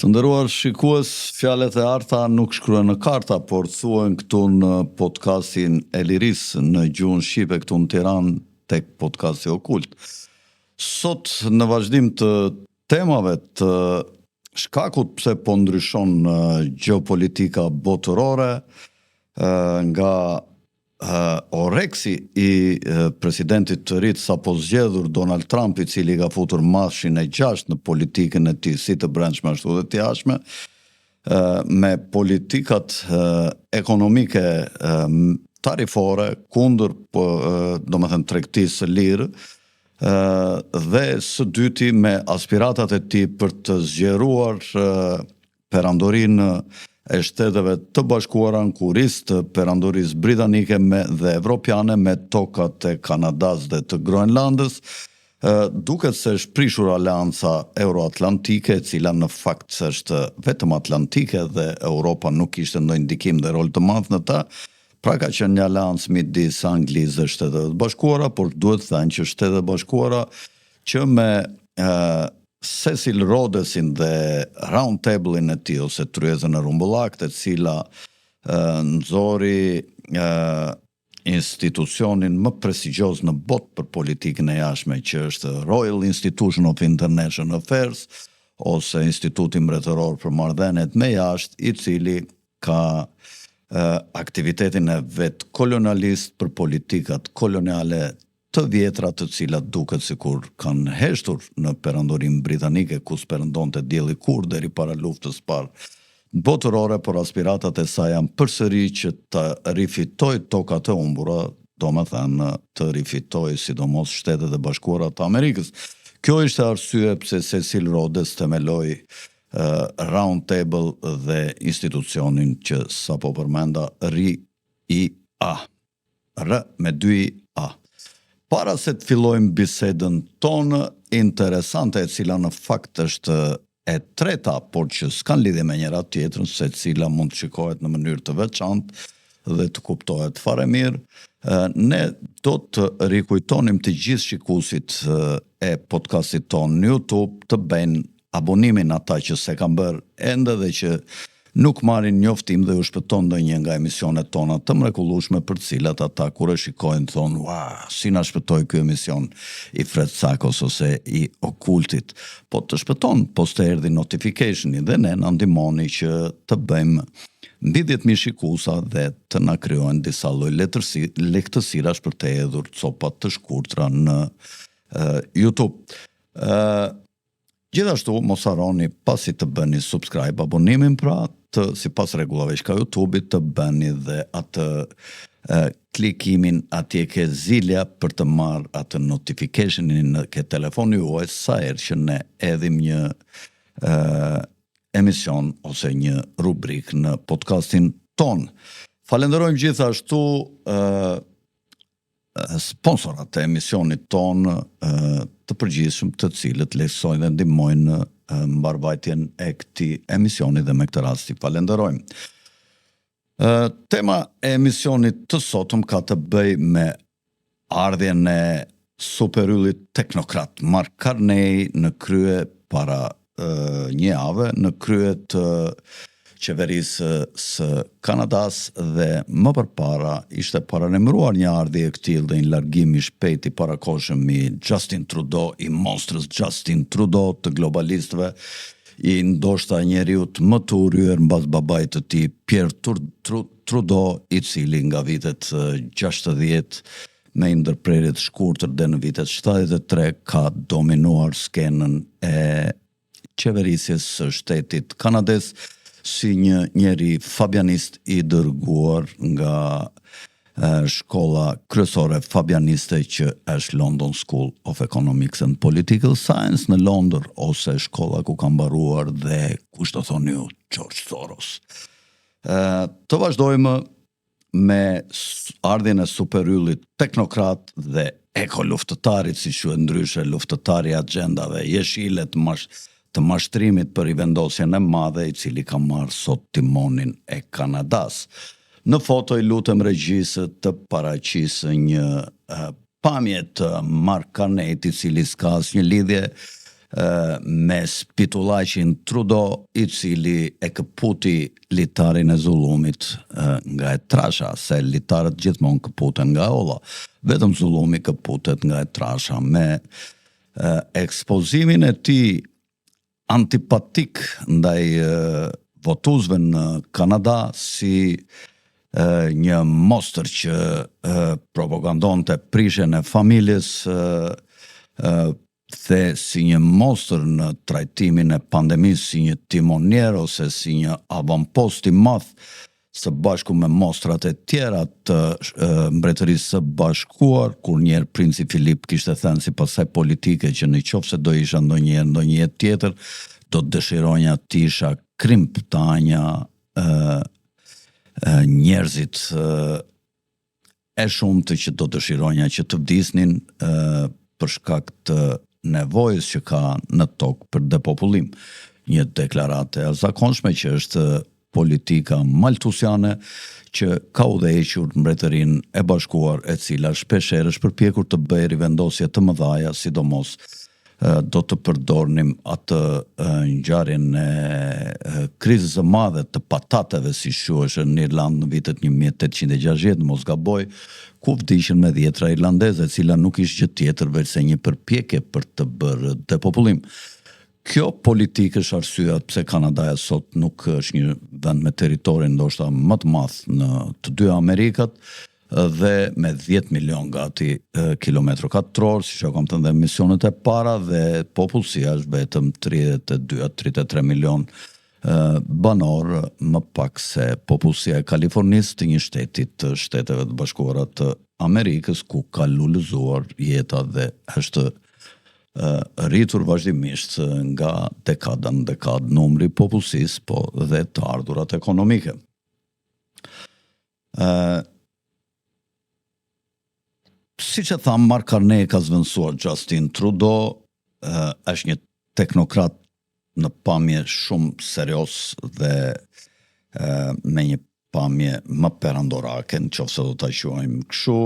Të nderuar shikues, fjalët e arta nuk shkruhen në karta, por thuhen këtu në podcastin e Liris në gjuhën shqipe këtu në Tiranë tek podcasti Okult. Sot në vazhdim të temave të shkakut pse po ndryshon gjeopolitika botërore nga oreksi i presidentit të rit sapo zgjedhur Donald Trump, i cili ka futur mashin e 6 në politikën e tij si të brendshme ashtu dhe të jashtme, me politikat ekonomike tarifore kundër domethënë tregtisë së lirë, dhe së dyti me aspiratat e tij për të zgjeruar perandorinë e Shteteve të Bashkuara në kurriz të perandorisë britanike dhe evropiane me tokat e Kanadas dhe të Groenlandës, duket se është prishur aleanca euroatlantike, e cila në fakt është vetëm atlantike dhe Europa nuk kishte ndonjë ndikim dhe rol të madh në ta. Pra ka qenë një aleancë midis Anglisë dhe Shteteve të Bashkuara, por duhet thënë që Shtetet e Bashkuara që me Cecil Rhodesin dhe round table-in e tij ose tryezën e rumbullakt, e cila nxori institucionin më prestigjioz në botë për politikën e jashtme, që është Royal Institution of International Affairs ose Instituti Mbretëror për Marrëdhëniet me Jashtë, i cili ka aktivitetin e vet kolonialist për politikat koloniale të vjetra, të cilat duket sikur kanë heshtur në perandorinë britanike, ku s'perëndonte dielli kurrë deri para luftës së parë botërore, por aspiratat e saj janë përsëri që të rifitoj tokat e humbura, domethënë të rifitoj sidomos Shtetet e Bashkuara të Amerikës. Kjo ishte arsye pse Cecil Rhodes themeloi round table dhe institucionin që sapo përmenda RIA. R me 2A. Para se të fillojmë bisedën tonë interesante, e cila në fakt është e treta, por që s'kan lidhje me njëra tjetrën, se cila mund të shikohet në mënyrë të veçantë dhe të kuptohet fare mirë, ne do të rikujtonim të gjithë shikuesit e podcastit tonë në YouTube të bëjnë abonimin ata që se kanë bërë ende dhe që nuk marrin njoftim dhe u shpëton ndonjë nga emisionet tona të mrekullueshme, për të cilat ata kur e shikojnë thonë, "Ua, si na shpëtoi ky emision i Fred Sakos ose i Okultit." Po të shpëton poste erdhi notificationi dhe ne na ndihmoni që të bëjmë mbi 10.000 shikuesa dhe të na krijojnë disa lloj lehtësirash për të hedhur copat të shkurtra në YouTube. Gjithashtu, mos harroni pasi të bëni subscribe, abonimin pra, sipas rregullave që ka YouTube-i, të bëni dhe atë klikimin atje ke zilja për të marrë atë notificationin në ke telefoni juaj sa herë që ne edhim një emision ose një rubrik në podcastin ton. Falenderojmë gjithashtu sponsorat e emisionit ton të përgjithshëm, të cilët lehtësojnë dhe ndihmojnë në mbarvajtjen e këtij emisioni dhe me këtë rast i falenderojmë. Tema e emisionit të sotëm ka të bëjë me ardhjen e superyllit teknokrat Mark Carney në krye para një jave, në krye të qeverisë së Kanadas, dhe më përpara ishte paralemruar një ardhje e këtillë dhe një largim i shpejt i parakohshëm i Justin Trudeau, i monstrës Justin Trudeau të globalistëve, i ndoshta njeriut më të urryer mbas babait të tij Pierre Trudeau, i cili nga vitet 60 me ndërprerje të shkurtër dhe në vitet 73 ka dominuar skenën e qeverisjes së shtetit kanades si një njeri fabianist i dërguar nga shkolla kryesore fabianiste që është London School of Economics and Political Science në Londër, ose shkolla ku ka mbaruar dhe kush do thoni ju, George Soros. Të vazhdojmë me ardhjen e superyllit teknokrat dhe ekoluftëtarit, si quhet ndryshe luftëtari i agjendave jeshile të mashtrimit për i vendosjen e madhe, i cili ka marrë sot timonin e Kanadas. Në foto i lutem regjisë të paraqisë një pamje të Mark Carney, i cili s'ka asnjë lidhje me spitullaqin Trudeau, I cili e këputi litarin e zullumit nga e trasha, se litarët gjithmonë këputen nga olla. Vetëm zullumi këputet nga e trasha. Me ekspozimin e tij antipatik ndaj votuesve në Kanada si një monster që propagandonte prishjen e familjes, dhe si një monster në trajtimin e pandemisë, si një timonier ose si një avampost I madh së bashku me mostrat e tjera të Mbretërisë së Bashkuar, kur njerë princi Filip kishte thënë si pasaj politike që në qoftë se do isha ndonjë tjetër, do të dëshironja të isha krimptanja njerëzit e shumtë që do dëshironja që të vdisnin për shkak të nevojës që ka në tokë për depopullim. Një deklarate e zakonshme që është politika maltusiane që ka udhëhequr Mbretërinë e Bashkuar, e cila shpeshherë është përpjekur të bëjë rivendosje të mëdha, sidomos do të përdornim atë ngjarjen e krizës së madhe të patateve, si quhej në Irlandë në vitet 1860, mos gaboj, ku vdiqën me 10 irlandeze, e cila nuk ishte gjë tjetër veçse një përpjekje për të bërë depopullim. Kjo politikë është arsyeja pse Kanadaja sot nuk është një vend me territorin ndoshta më të madh në të dy Amerikat dhe me 10 milion gati kilometro katror, siç e kam thënë dhe emisionet e para, dhe popullsia është vetëm 32-33 milion banor, më pak se popullsia e Kalifornisë, të një shteti të Shteteve të Bashkuara të Amerikës, ku ka lulëzuar jeta dhe është rritur vazhdimisht nga dekada në dekadë numri popullsisë, po dhe të ardhurat ekonomike. Siç e tham, Mark Carney ka zvendësuar Justin Trudeau, është një teknokrat në pamje shumë serios dhe me një pamje më perandorake, nëse do ta quajmë kështu.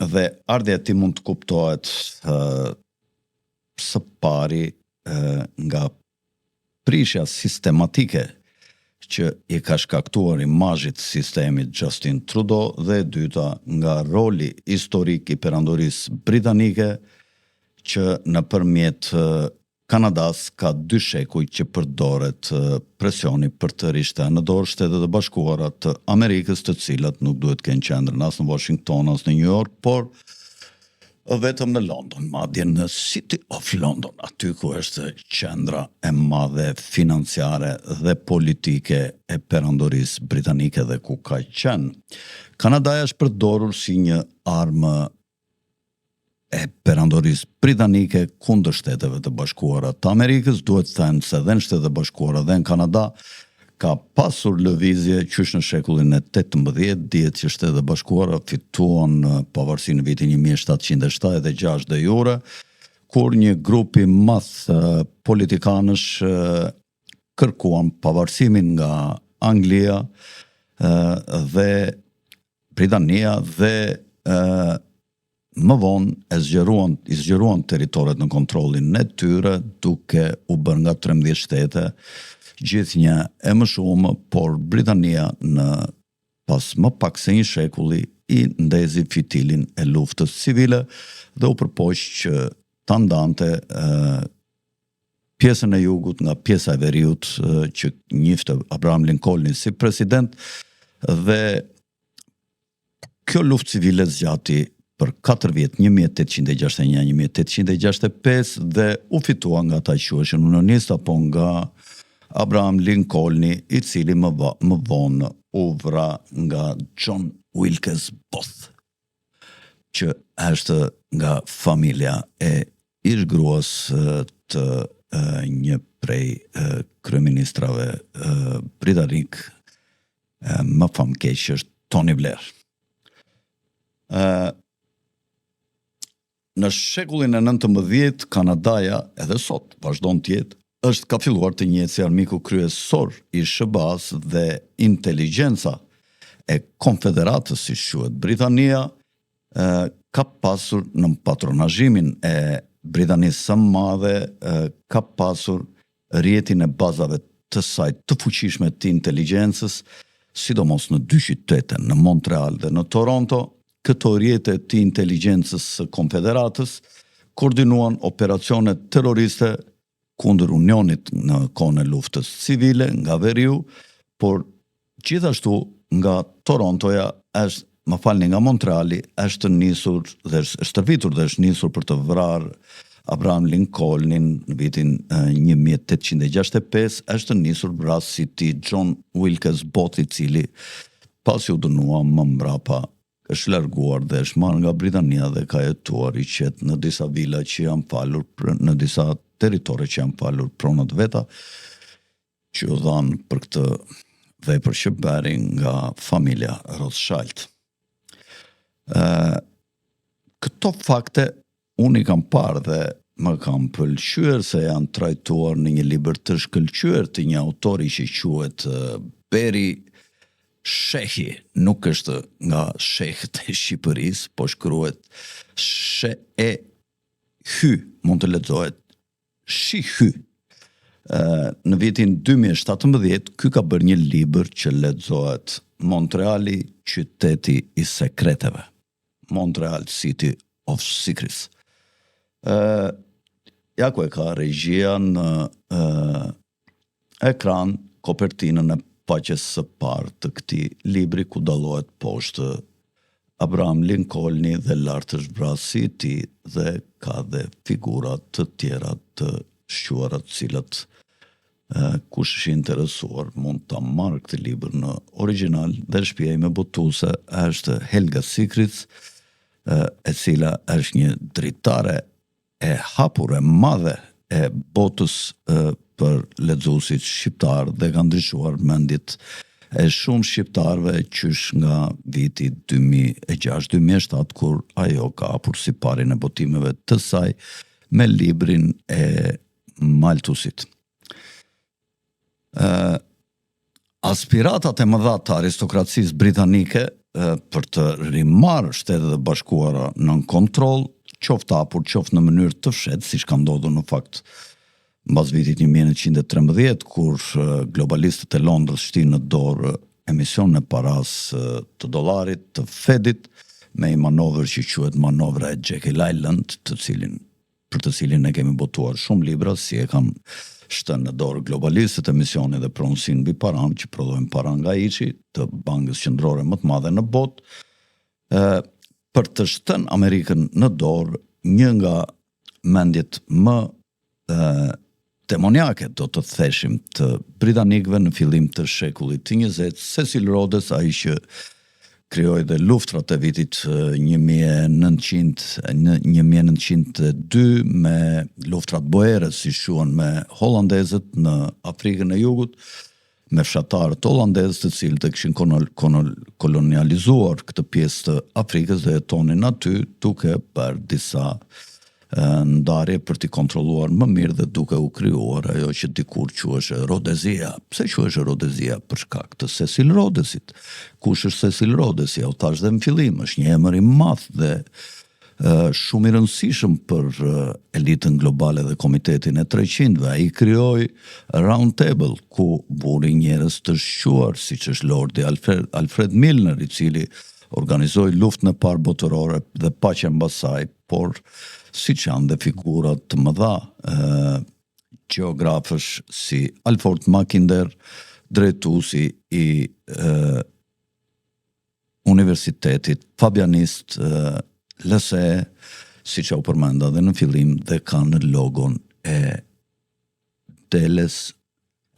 Dhe ardhja e tij mund të kuptohet së pari nga prishja sistematike që I ka shkaktuar imazhit sistemit Justin Trudeau, dhe e dyta nga roli historik I perandorisë britanike që nëpërmjet Kanadas ka 2 shekuj që përdoret presioni për të rishte në dorë Shtetet e Bashkuara të Amerikës, të cilat nuk duhet kenë qendrën as në Washington as në New York, por vetëm në London, madje në City of London, aty ku është qendra e madhe financiare dhe politike e perandorisë britanike dhe ku ka qenë. Kanadaja është përdorur si një armë e perandorisë britanike kundër Shteteve të Bashkuara të Amerikës. Duhet të thënë se dhe në Shtetet e Bashkuara dhe në Kanada ka pasur lëvizje qysh në shekullin e 18, dihet që Shtetet e Bashkuara fituan pavarësinë në vitin 1776 de jure, kur një grup I madh politikanësh kërkuan pavarësimin nga Anglia dhe Britania dhe më vonë I zgjeruan territoret në kontrollin e tyre, duke u bërë nga 13 shtete, gjithnjë e më shumë, por Britania në pas më pak se një shekulli I ndezi fitilin e luftës civile dhe u përpoq që ta ndante pjesën e jugut nga pjesa e veriut që njifte Abraham Lincoln si president, dhe kjo luftë civile zgjati për 4 vjet, 1861-1865, dhe u fitua nga ata që quheshin unionist apo nga Abraham Lincoln, I cili më vonë u vra nga John Wilkes Booth, që është nga familja e ish-gruas të një prej kryeministrave britanik më famkeq, është Tony Blair. Në shekullin e 19, Kanadaja, edhe sot vazhdon të jetë, ka filluar të njihet si armiku kryesor I SBA-s dhe inteligjenca e Konfederatës, si quhet Britania, ka pasur në patronazhimin e Britanisë së Madhe ka pasur rjetin e bazave të saj të fuqishme të inteligjencës, sidomos në 2 qytete, në Montreal dhe në Toronto. Këto rjete të inteligjencës së Konfederatës koordinuan operacione terroriste kundër Unionit në kohën e luftës civile nga veriu, por gjithashtu nga Torontoja nga Montreali është nisur dhe është stërvitur dhe është nisur për të vrarë Abraham Lincolnin në vitin 1865, është nisur rasti i John Wilkes Booth, i cili pasi u dënua më mbrapa është larguar dhe është marrë nga Britania dhe ka jetuar i qetë në disa vila që janë falur, në disa territore që janë falur pronat veta, që u dhanë për këtë vepër që bëri nga familja Rothschild. Këto fakte unë i kam parë dhe më kam pëlqyer se janë trajtuar në një libër të shkëlqyer të një autori që quhet Beri Shehi, nuk është nga shehët e Shqipërisë, po shkruhet Shehy, mund të lexohet Shihy. Në vitin 2017, ky ka bërë një libër që lexohet Montreali, qyteti i sekreteve. Montreal City of Secrets. Ja ku e ka regjia në ekran kopertinën e paqes së parë të këtij libri, ku dallohet poshtë Abraham Lincolni dhe lart është vrasi i tij dhe ka dhe figura të tjera të shquara, të cilat kush është interesuar mund ta marrë këtë libër në origjinal, dhe shtëpia ime botuese është Helga Secrets, e cila është një dritare e hapur, e madhe e botës për lexuesit shqiptar dhe ka ndryshuar mendjet e shumë shqiptarëve qysh nga viti 2006-2007, kur ajo ka hapur siparin e botimeve të saj me librin e Malthusit. Aspiratat e mëdha të aristokracisë britanike për të rimarrë Shtetet e Bashkuara nën kontroll, qoftë hapur, qoftë në mënyrë të fshehtë, siç ka ndodhur në fakt mbas vitit 1913, kur globalistët e Londrës shtinë në dorë emisionin e paras të dollarit të Fedit me një manovër që quhet manovra e Jekyll Island, për të cilin ne kemi botuar shumë libra, si e kanë shtënë në dorë globalistët emisionin dhe pronësinë mbi paran, që prodhojnë para nga IQi, të bankës qendrore më të madhe në botë, për të shtënë Amerikën në dorë një nga mendjet më demoniake, do të theshim, të britanikëve në fillim të shekullit të 20, Cecil Rhodes, ai që krijoi dhe luftrat e vitit 1902 me luftrat boere, si quhen, me holandezët në Afrikën e Jugut, me fshatarët holandezë të cilët e kishin kolonializuar këtë pjesë të Afrikës dhe jetonin aty, duke bërë disa ndarje për t'i kontrolluar më mirë dhe duke u krijuar ajo që dikur quhej Rhodezia. Pse quhej Rhodezia? Për shkak të Cecil Rhodesit. Kush është Cecil Rhodesi? U thash dhe në fillim, është një emër i madh dhe shumë i rëndësishëm për elitën globale dhe komitetin e 300-ve. Ai krijoi Round Table, ku buri njerëz të shquar, siç është Lordi Alfred Milner, i cili organizoi luftën e parë botërore dhe paqen mbas saj, por siç janë dhe figura të mëdha gjeografësh si Alfred Mackinder, drejtuesi i universitetit, fabianist, LSE, siç u përmenda dhe në fillim, dhe kanë logon e deles,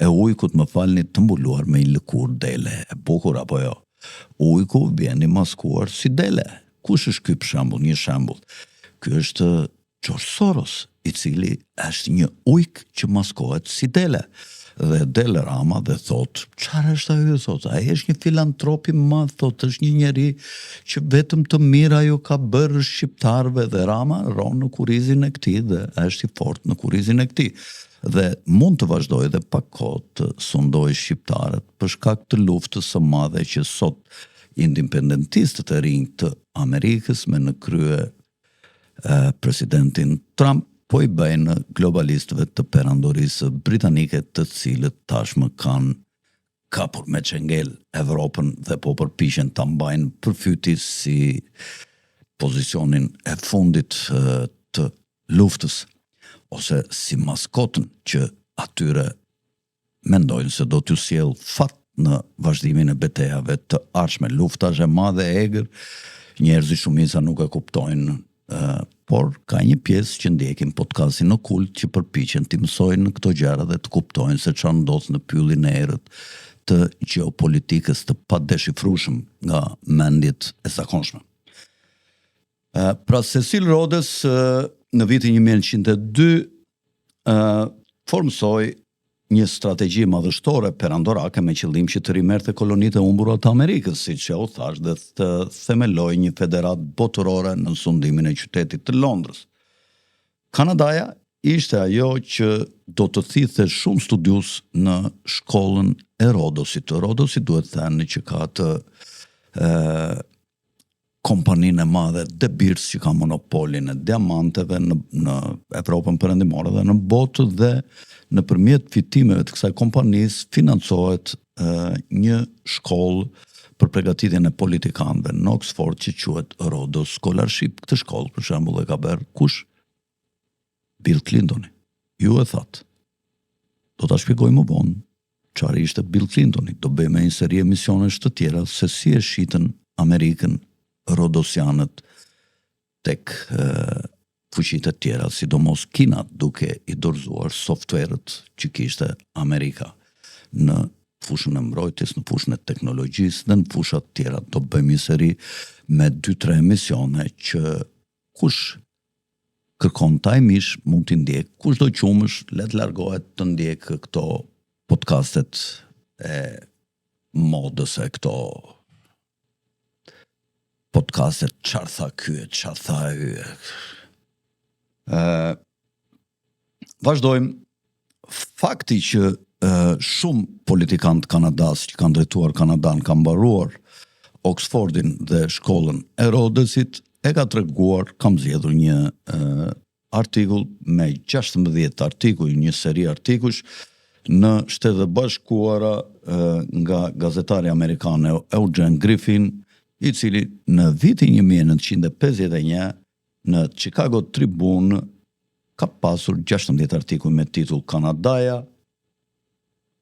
e ujkut, më falni, të mbuluar me një lëkurë dele, e bukur apo jo. Ujku vjen i maskuar si dele. Kush është ky për shembull? Një shembull. Ky është George Soros, i cili është një ujk që maskohet si dele. Dhe Del Rama dhe thot, çfarë është ajo? Thot, ai është një filantrop i madh, thot, është një njeri që vetëm të mirë ajo ka bërë shqiptarëve, dhe Rama ron në kurrizin e këtij dhe është i fortë në kurrizin e këtij. Dhe mund të vazhdojë edhe pak kohë të sundojë shqiptarët për shkak të luftës së madhe që sot independentistët e rinj të Amerikës me në krye presidentin Trump po i bëjnë globalistëve të perandorisë britanike, të cilët tashmë kanë kapur me çengel Evropën dhe po përpiqen ta mbajnë përfyti si pozicionin e fundit të luftës, ose si maskotën që atyre mendojnë se do t'ju sjell fat në vazhdimin e betejave të ardhshme. Lufta është e madhe e egër, njerëzit shumica nuk e kuptojnë, por ka një pjesë që ndjekin podcastin Okult që përpiqen t'i mësojnë në këto gjëra dhe të kuptojnë se çfarë ndodh në pyllin e errët të gjeopolitikës të padeshifrueshëm nga mendjet e zakonshme. Pra Cecil Rhodes në vitin 1902 formsoi një strategji madhështore perandorake me qëllim që të rimerte kolonitë e humbura të Amerikës, siç u thash, dhe të themelojë një federat botërore në sundimin e qytetit të Londrës. Kanadaja ishte ajo që do të thithë shumë studius në shkollën e Rhodesit. Rhodesi duhet thënë që ka të kompaninë e madhe De Beers që ka monopolin e diamanteve në Evropën perëndimore dhe në botë, dhe nëpërmjet fitimeve të kësaj kompanisë financohet një shkollë për përgatitjen e politikanëve në Oxford që quhet Rhodes Scholarship. Këtë shkollë për shembull e ka bërë kush? Bill Clintoni. Ju e thatë. Do ta shpjegoj më vonë çfarë ishte Bill Clintoni. Do bëjmë një seri emisionesh të tjera se si e shitën Amerikën Rhodesianët tek fuqitë e tjera, sidomos Kina, duke i dorëzuar softverët që kishte Amerika në fushën e mbrojtjes, në fushën e teknologjisë dhe në fushat tjera. Do bëjmë një seri me 2-3 emisione që kush kërkon tajmish mund t'i ndjek, kush do qumësh le të largohet të ndjek këto podcastet e modës, e këto podcastet çfarë tha ky, çfarë tha ky. Vazhdojmë. Fakti që shumë politikanë të Kanadas që kanë drejtuar Kanadan kanë mbaruar Oxfordin dhe shkollën e Rhodesit, e ka treguar, kam zgjedhur një artikull me 16 artikuj, një seri artikush në Shtetet e Bashkuara nga gazetari amerikan Eugene Griffin, i cili në vitin 1951 në Chicago Tribune ka pasur 16 artikuj me titull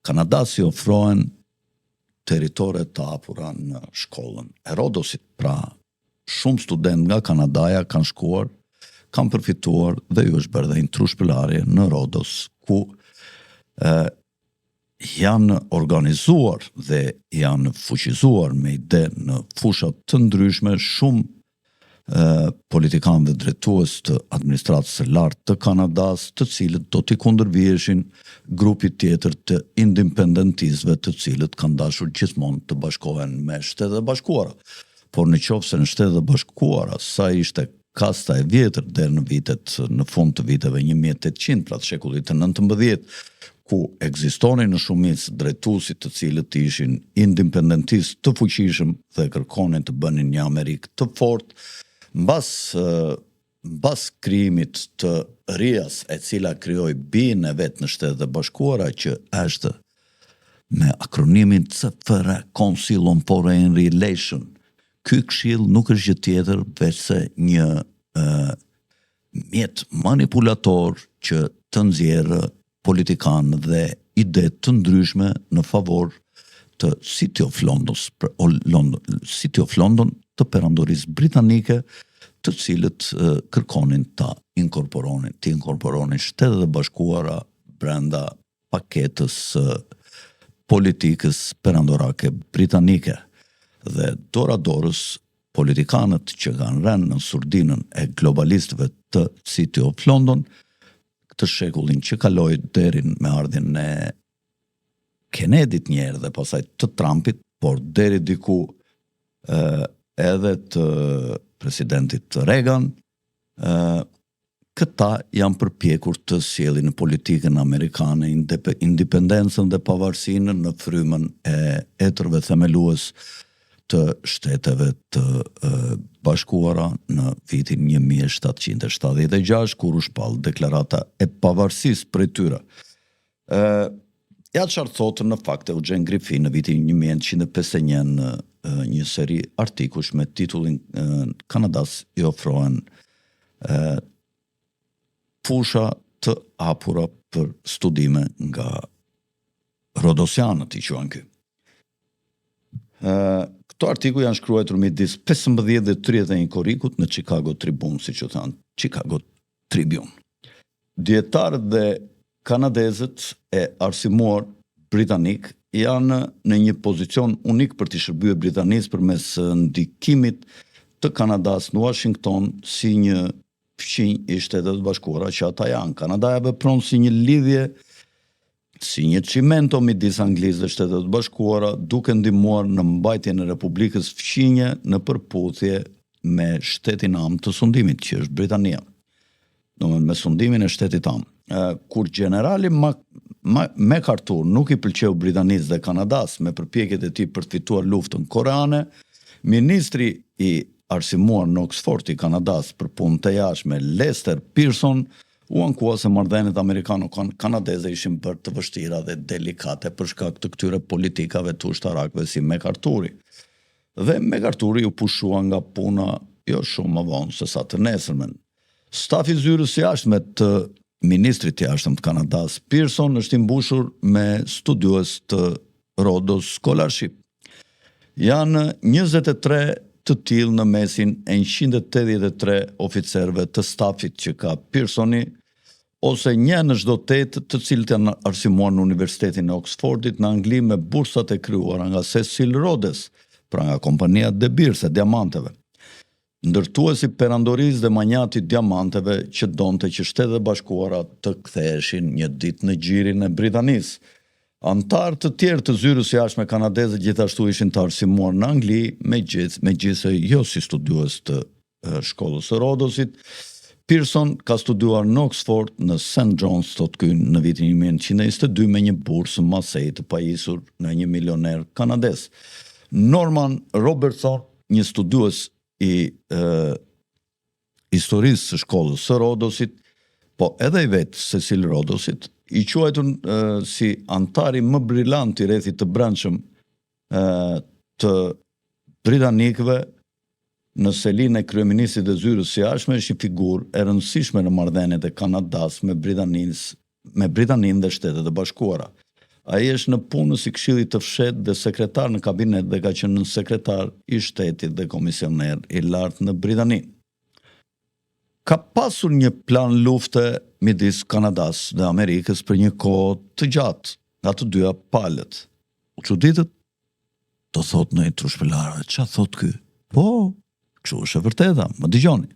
Kanadasi ofrohen territore të hapura në shkollën e Rhodesit. Pra, shumë student nga Kanadaja kanë shkuar, kanë përfituar dhe ju është bërë dhe një trushpëlarje në Rhodes, ku janë organizuar dhe janë fuqizuar me ide në fushat të ndryshme shumë politikanë dhe drejtues të administratës së lartë të Kanadas, të cilët do t'i kundërvjeshin grupit tjetër të independentistëve, të cilët kanë dashur gjithmonë të bashkohen me Shtetet e Bashkuara. Por në qoftë se në Shtetet e Bashkuara sa ishte kasta e vjetër deri në fund të viteve 1800, pra të shekullit të 19, ku ekzistonin në shumicë drejtuesit të cilët ishin independentistë të fuqishëm dhe kërkonin të bënin një Amerikë të fortë, mbas krijimit të RIAS, e cila krijoi BIN e vet në Shtetet e Bashkuara, që është me akronimin CFR, Council on Foreign Relations. Ky këshill nuk është gjë tjetër veçse një mjet manipulator që të nxjerrë politikanë dhe ide të ndryshme në favor të City of London të perandorisë britanike, të cilët kërkonin të inkorporonin Shtetet e Bashkuara brenda paketës politikës perandorake britanike. Dhe dora dorës politikanët që kanë rënë në surdinën e globalistëve të City of London, këtë shekullin që kaloi deri me ardhjen e Kennedit njerë dhe pasaj të Trumpit, por deri diku edhe të presidentit Reagan, këta janë përpjekur të sjellin në politikën amerikane independencën dhe pavarësinë në frymën e etërve themelues të Shteteve të Bashkuara në vitin 1776, kur u shpall deklarata e pavarësisë prej tyre. Ja çfarë thotë në fakt Eugen Griffin në vitin 1951 në një seri artikush me titullin Kanadas i ofrohen fusha të hapura për studime nga Rodosianët, i quajnë ky. Këto artikuj janë shkruar midis 15 dhe 31 korrikut në Chicago Tribune, siç u thënë, Chicago Tribune. Dietarët dhe kanadezët e arsimuar britanik janë në një pozicion unik për të shërbyer Britanisë përmes ndikimit të Kanadas në Washington si një fqinj i Shtetet e Bashkuara që ata janë. Kanadaja vepron si një lidhje, si një cimento midis Anglisë dhe Shtetet e Bashkuara, duke ndihmuar në mbajtjen e Republikës fqinje në përputhje me shtetin am të sundimit, që është Britania. Domethënë me sundimin e shtetit am. Kur generali MacArthur nuk i pëlqeu Britanisë dhe Kanadas me përpjekjet e tij për të fituar luftën koreane, ministri i arsimuar në Oxford i Kanadas për punë të jashtme, Lester Pearson, u ankua se marrëdhëniet amerikano-kanadeze ishin bërë të vështira dhe delikate për shkak të këtyre politikave të ushtarakëve si MacArthuri. Dhe MacArthuri u pushua nga puna jo shumë më vonë se sa të nesërmen. Stafi zyrës së jashtme të ministrit të jashtëm të Kanadas, Pearson, është i mbushur me studiues të Rhodos Scholarship. Janë 23 të tillë në mesin e 183 oficerëve të stafit që ka Pearsoni, ose një në çdo 8 të cilët janë arsimuar në Universitetin e Oxfordit në Angli me bursat e krijuara nga Cecil Rhodes, pra nga kompania De Beers e diamanteve. Ndërtuesi perandorisë dhe manjati diamanteve që donte që Shtetet e Bashkuara të ktheheshin një ditë në gjirin e Britanisë. Antarë të tjerë të zyrës së jashtme kanadeze gjithashtu ishin të arsimuar në Angli, megjithëse jo si studiues të shkollës së Rhodosit. Pearson ka studiuar në Oxford, në St. John's, thotë ky, në vitin 1922 me një bursë Massey të pajisur nga një milioner kanadez. Norman Robertson, një studiues i historisë së shkollës së Rhodosit, po edhe i vetë Cecil Rhodosit, i quajtur si antari më brillant i rrethit të brendshëm të britanikëve në selinë e kryeministit të zyrës së jashtme, është një figurë e rëndësishme në marrëdhëniet e Kanadas me Britaninë dhe Shtetet e Bashkuara. Ai është në punë si këshilli të fshehtë dhe sekretar në kabinet dhe ka qenë sekretar i shtetit dhe komisioner i lartë në Britani. Ka pasur një plan lufte midis Kanadas dhe Amerikës për një kohë të gjatë, nga të dyja palët. U çuditët? Do thot në i trushpëlarëve, ç'a thot ky? Po, kështu është e vërteta, më dëgjoni.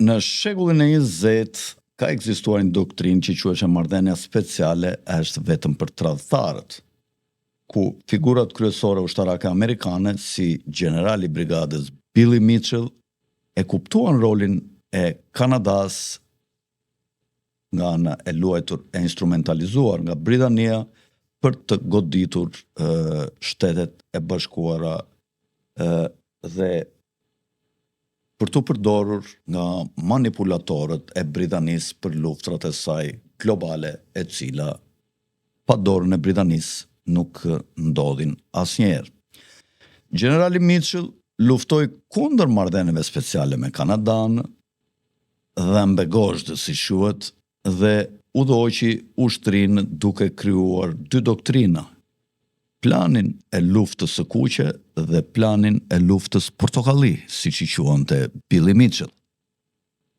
Në shekullin e 20 ka ekzistuar një doktrinë që quhet marrëdhënia speciale, është vetëm për tradhtarët, ku figurat kryesore ushtarake amerikane si generali i brigadës Billy Mitchell e kuptuan rolin e Kanadas nga ana e luajtur e instrumentalizuar nga Britania për të goditur Shtetet e Bashkuara dhe për të përdorur nga manipulatorët e Britanisë për luftrat e saj globale, e cila pa dorën e Britanisë nuk ndodhin asnjëherë. Generali Mitchell luftoi kundër marrëdhënieve speciale me Kanadan dhe mbegozhdë, si quhet, dhe udhëhoqi ushtrinë duke krijuar dy doktrina: planin e luftës së kuqe dhe planin e luftës portokalli, siç i quante Billy Mitchell,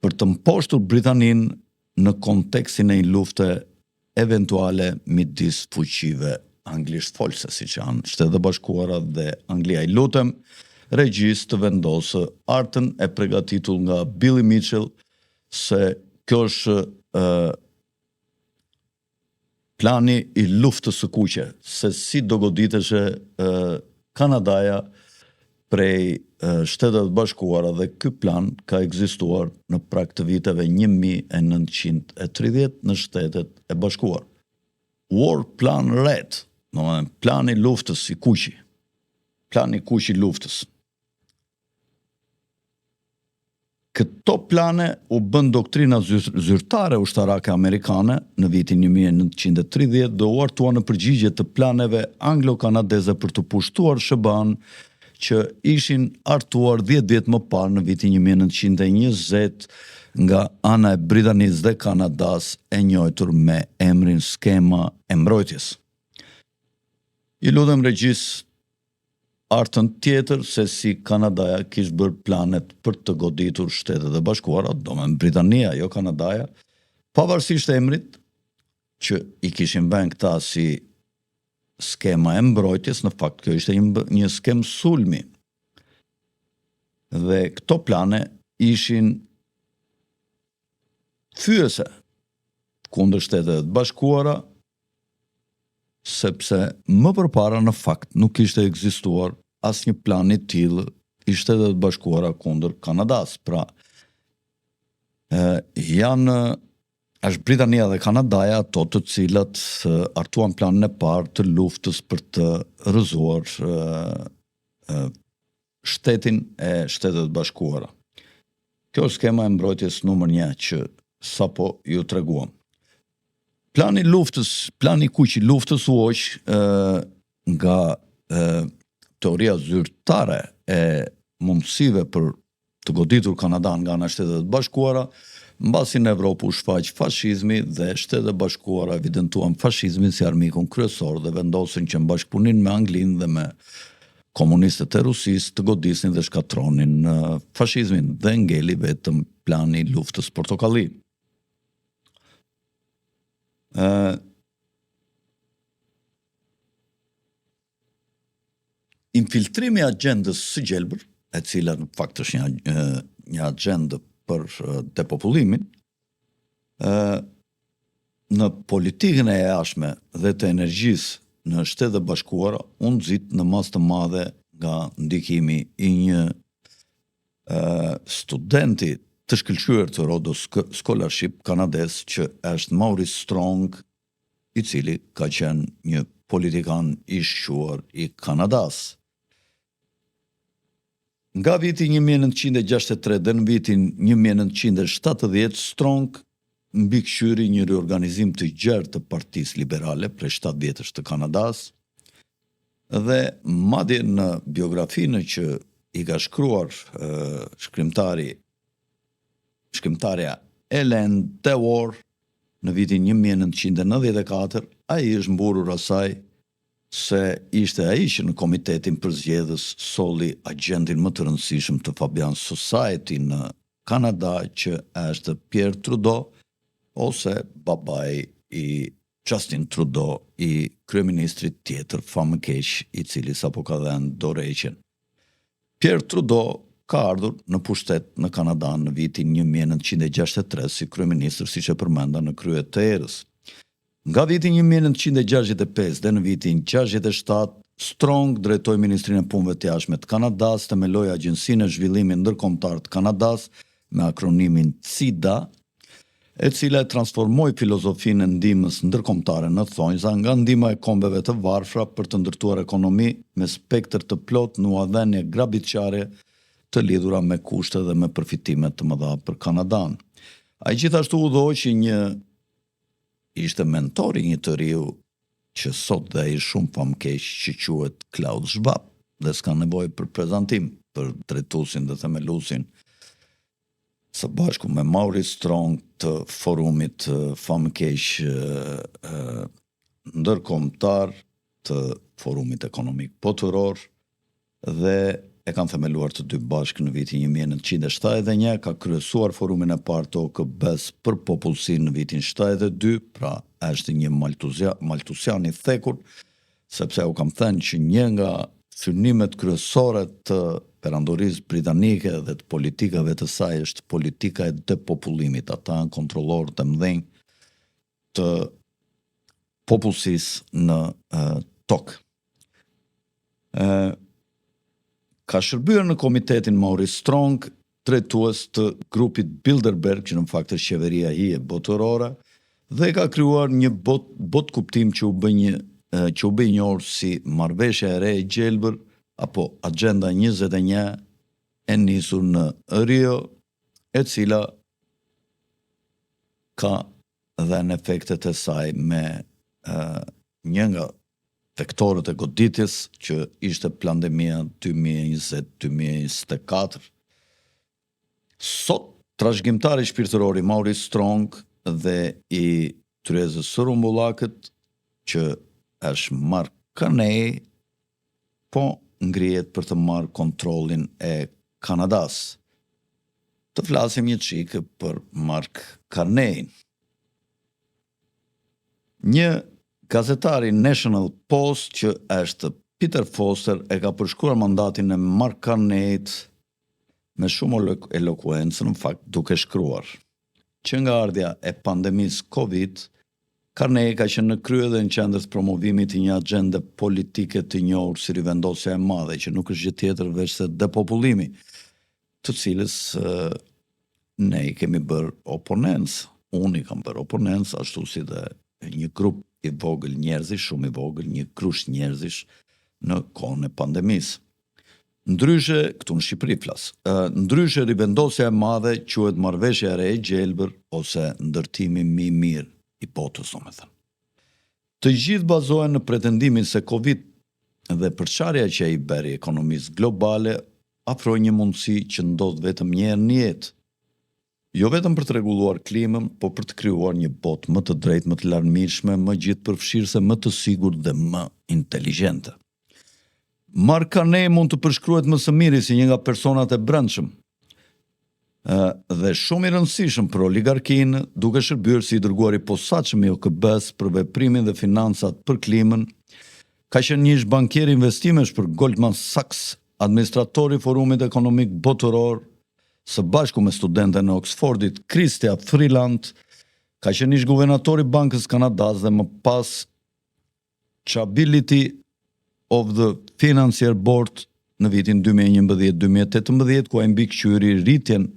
për të mposhtur Britaninë në kontekstin e një lufte eventuale midis fuqive anglisht folse, siç janë Shtetet e Bashkuara dhe Anglia. I lutem regjisë të vendosë artën e përgatitur nga Billy Mitchell, se kjo është plani i luftës së kuqe, se si do goditeshe Kanadaja prej Shtetet e Bashkuara, dhe ky plan ka ekzistuar në prag të viteve 1930 në Shtetet e Bashkuara. War Plan Red, plani luftës i kuqi. Plani kuqi luftës. Këto plane u bën doktrina zyrtare ushtarake amerikane në vitin 1930 dhe u artua në përgjigje të planeve anglo-kanadeze për të pushtuar SHBA-n që ishin artuar 10 vjet më parë në vitin 1920 nga ana e Britanisë dhe Kanadas e njohur me emrin skema e mbrojtjes. I lutem regjis artën tjetër se si Kanadaja kishte bërë planet për të goditur Shtetet e Bashkuara, domethënë Britania, jo Kanadaja, pavarësisht emrit që i kishin vënë këta si skema e mbrojtjes, në fakt kjo ishte një skem sulmi. Dhe këto plane ishin fyese kundër Shtetet e Bashkuara, sepse më përpara në fakt nuk ishte ekzistuar asnjë plan i tillë i Shtetet e Bashkuara kundër Kanadas. Pra, është Britania dhe Kanadaja ato të cilat artuan planin e parë të luftës për të rrëzuar shtetin e Shtetet e Bashkuara. Kjo është skema e mbrojtjes numër 1 që sapo ju treguam. Plani kuq i luftës u hoq nga teoria zyrtare e mundësive për të goditur Kanadan nga ana e Shtetet e Bashkuara, mbasi në Evropë u shfaq fashizmi dhe Shtetet e Bashkuara evidentuan fashizmin si armikun kryesor dhe vendosën që në bashkëpunim me Anglinë dhe me komunistët e Rusisë të godisnin dhe shkatronin fashizmin dhe ngeli vetëm plani i luftës portokalli. Infiltrimi i agjendës së gjelbër, e cila në fakt është një agjendë për depopullimin, në politikën e jashtme dhe të energjisë në Shtetet e Bashkuara u nxit në masë të madhe nga ndikimi i një studenti të shkëlqyer të Rhodes Scholarship kanadez që është Maurice Strong, i cili ka qenë një politikan i shquar i Kanadas. Nga viti 1963 dhe në vitin 1970, Strong mbikëqyri një riorganizim të gjerë të Partisë Liberale prej 7 vjetësh të Kanadas dhe madje në biografinë që i ka shkruar shkrimtarja Ellen Dewar në vitin 1994, ai është mburur asaj se ishte ai që në komitetin për zgjedhës solli agjendin më të rëndësishëm të Fabian Society në Kanada, që është Pierre Trudeau, ose babai i Justin Trudeau, i kryeministrit tjetër famëkeq i cili sapo ka dhënë dorëheqjen. Pierre Trudeau ka ardhur në pushtet në Kanada në vitin 1963 si kryeministër, siç e përmenda, në krye të erës. Nga vitin 1965 dhe në vitin 67, Strong drejtoi Ministrinë e Punëve të Jashtme të Kanadas, themeloi Agjencinë e Zhvillimit Ndërkombëtar të Kanadas me akronimin CIDA, e cila e transformoi filozofinë e ndihmës ndërkombëtare në thonjza nga ndihma e kombeve të varfra për të ndërtuar ekonomi me spektër të plotë në udhënie grabitçare të lidhura me kushte dhe me përfitime të mëdha për Kanadan. Ai gjithashtu udhëhoqi ishte mentor i një të riu që sot dhe ai shumë famkeq që quhet Klaus Schwab dhe s'ka nevojë për prezantim për drejtuesin dhe themeluesin së bashku me Maurice Strong të forumit famkeq ndërkombëtar të forumit ekonomik botëror dhe e kanë themeluar të dy bashkë në vitin 1971, ka kryesuar forumin e parë të OKB-s për popullsinë në vitin 72, pra është një maltusian i thekur, sepse u kam thënë që një nga synimet kryesore të perandorisë britanike dhe të politikave të saj është politika e depopullimit. Ata janë kontrollorë të mëdhenj të popullsisë në tokë. Ka shërbyer në komitetin Maurice Strong, drejtues të grupit Bilderberg, që në fakt është qeveria hije botërore, dhe ka krijuar një bot kuptim që u bë njohur si marrëveshja e re e gjelbër apo Agenda 21 e nisur në Rio, e cila ka dhe në efektet e saj me një nga vektorët e goditjes që ishte pandemia 2020-2024. Sot, trashëgimtari shpirtërori Maurice Strong dhe i Tryezës së Rumbullakët, që është Mark Carney, po ngrihet për të marrë kontrollin e Kanadas. Të flasim një çik për Mark Carney. Një gazetari National Post që është Peter Foster e ka përshkruar mandatin e Mark Carneyt me shumë elokuencë, në fakt duke shkruar që nga ardhja e pandemisë Covid, Carney ka qenë në krye dhe në qendër të promovimit të një agjende politike të njohur si rivendosja e madhe, që nuk është gjë tjetër veç se depopullimi, të cilës ne i kemi bërë oponencë. Unë i kam bërë oponencë, ashtu si dhe një grup i vogël njerëzish, shumë i vogël, një grush njerëzish në kohën e pandemisë. Ndryshe, këtu në Shqipëri flas, ndryshe rivendosja e madhe quhet marrëveshja e re e gjelbër ose ndërtimi më i mirë i botës, domethënë. Të gjithë bazohen në pretendimin se Covid dhe përçarja që ai bëri ekonomisë globale afroi një mundësi që ndodh vetëm një herë në jetë. Jo vetëm për të rregulluar klimën, por për të krijuar një botë më të drejtë, më të larmishme, më gjithëpërfshirëse, më të sigurt dhe më inteligjente. Mark Carney mund të përshkruhet më së miri si një nga personat e brendshëm dhe shumë i rëndësishëm për oligarkinë, duke shërbyer si i dërguar i posaçëm i OKB-s për veprimin dhe financat për klimën. Ka qenë një ish bankier investimesh për Goldman Sachs, administratori i Forumit Ekonomik Botëror, së bashku me studenten e Oxfordit Chrystia Freeland, ka qenë ish guvernator i Bankës Kanadas dhe më pas Stability of the Financier Board në vitin 2011-2018, ku ai mbikëqyri rritjen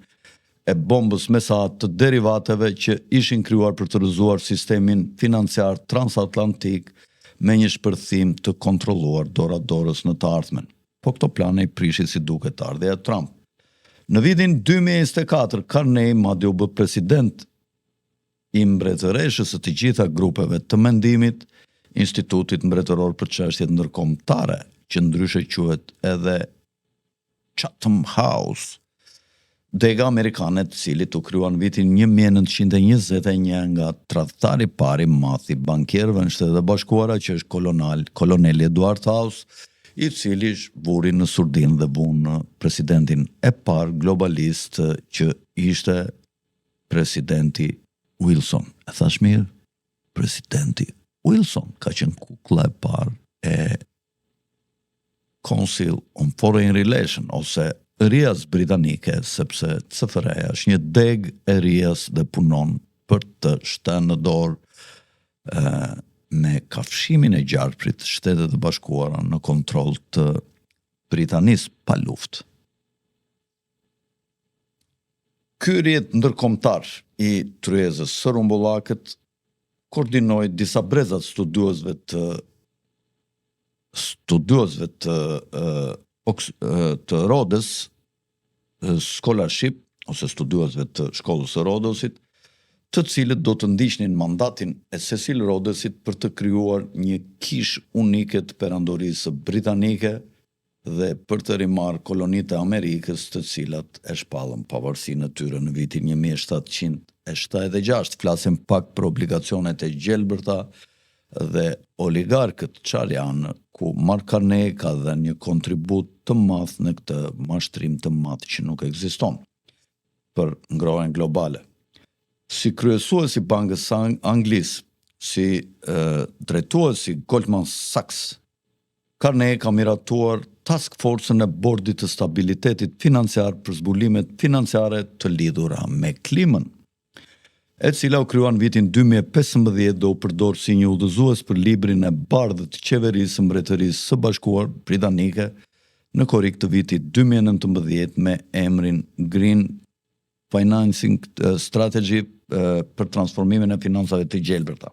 e bombës mesat të derivateve që ishin krijuar për të rrëzuar sistemin financiar transatlantik me një shpërthim të kontrolluar dora dorës në të ardhmen. Po këto plane i prishi si duket ardhja e Trump. Në vitin 2024, Carney madje u bë president i mbretëreshës së të gjitha grupeve të mendimit, Institutit Mbretëror për Çështjet Ndërkombëtare, që ndryshe quhet edhe Chatham House, dega amerikane të cilit u krijua në vitin 1921 nga tradhtari i parë i madh i bankierëve në Shtetet e Bashkuara, që është koloneli Edward House, i cili vuri në surdin dhe vunë presidentin e parë globalist që ishte presidenti Wilson. E thash mirë? Presidenti Wilson ka qenë kuklla e parë e Council on Foreign Relations, ose RIAS britanike, sepse CFR-ja është një deg e RIAS dhe punon për të shtënë në dorë me kafshimin e gjarprit Shtetet e Bashkuara në kontroll të Britanisë pa luftë. Ky rrjet ndërkombëtar i Tryezës së Rumbullakët koordinoi disa brezat studiosëve të Rhodes Scholarship, ose studiosëve të shkollës së Rhodesit, të cilët do të ndiqnin mandatin e Cecil Rhodesit për të krijuar një kishë unike të perandorisë britanike dhe për të rimarrë kolonitë e Amerikës, të cilat e shpallën pavarësinë e tyre në vitin 1776. Flasim pak për obligacionet e gjelbërta dhe oligarkët çarjanë, ku Mark Carney ka dhënë një kontribut të madh në këtë mashtrim të madh që nuk ekziston për ngrohen globale. Si kryesues i Bankës Anglisë, si drejtues i Goldman Sachs, Carney ka miratuar task force-ën e Bordit të Stabilitetit Financiar për zbulimet financiare të lidhura me klimën, e cila u krijuar në vitin 2015 dhe u përdor si një udhëzues për librin e bardhë të qeverisë së Mbretërisë së Bashkuar Britanike në korrik të vitit 2019 me emrin Green financing strategy për transformimin e financave të gjelbërta.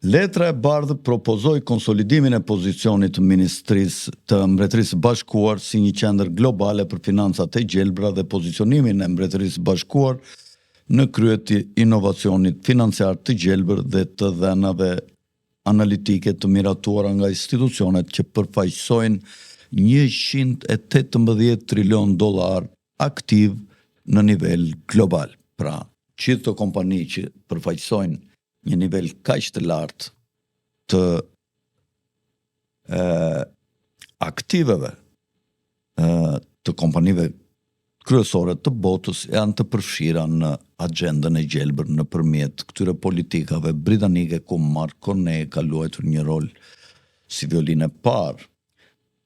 Letra e bardhë propozoi konsolidimin e pozicionit të Mbretërisë Bashkuar si një qendër globale për financat e gjelbra dhe pozicionimin e Mbretërisë Bashkuar në krye të inovacionit financiar të gjelbër dhe të dhenave analitike të miratuara nga institucionet që përfaqësojnë $118 trilion aktiv në nivel global. Pra, gjithë të kompani që përfaqësojnë një nivel kaq të lartë të aktiveve të kompanive kryesore të botës janë të përfshira në agendën e gjelbër nëpërmjet këtyre politikave britanike ku Mark Carney ka luajtur një rol si violinë e parë.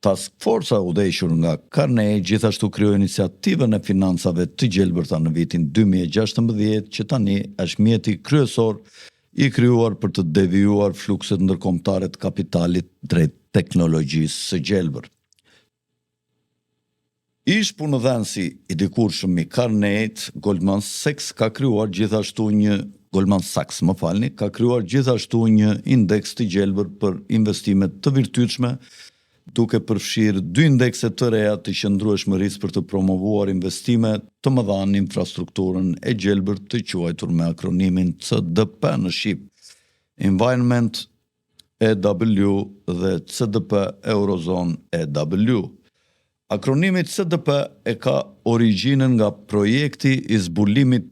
Task Force-a udhëhequr nga Carney gjithashtu krijoi iniciativën e financave të gjelbërta në vitin 2016 që tani është mjeti kryesor i krijuar për të devijuar flukset ndërkombëtare të kapitalit drejt teknologjisë së gjelbër. Ish punëdhënësi i dikurshëm i Carneyt, Goldman Sachs ka krijuar gjithashtu një indeks të gjelbër për investimet të virtytshme, duke përfshirë 2 indekse të reja të qëndrueshmërisë për të promovuar investime të mëdha në infrastrukturën e gjelbër të quajtur me akronimin CDP në shqip, Environment EW dhe CDP Eurozone EW. Akronimi CDP e ka origjinën nga projekti i zbulimit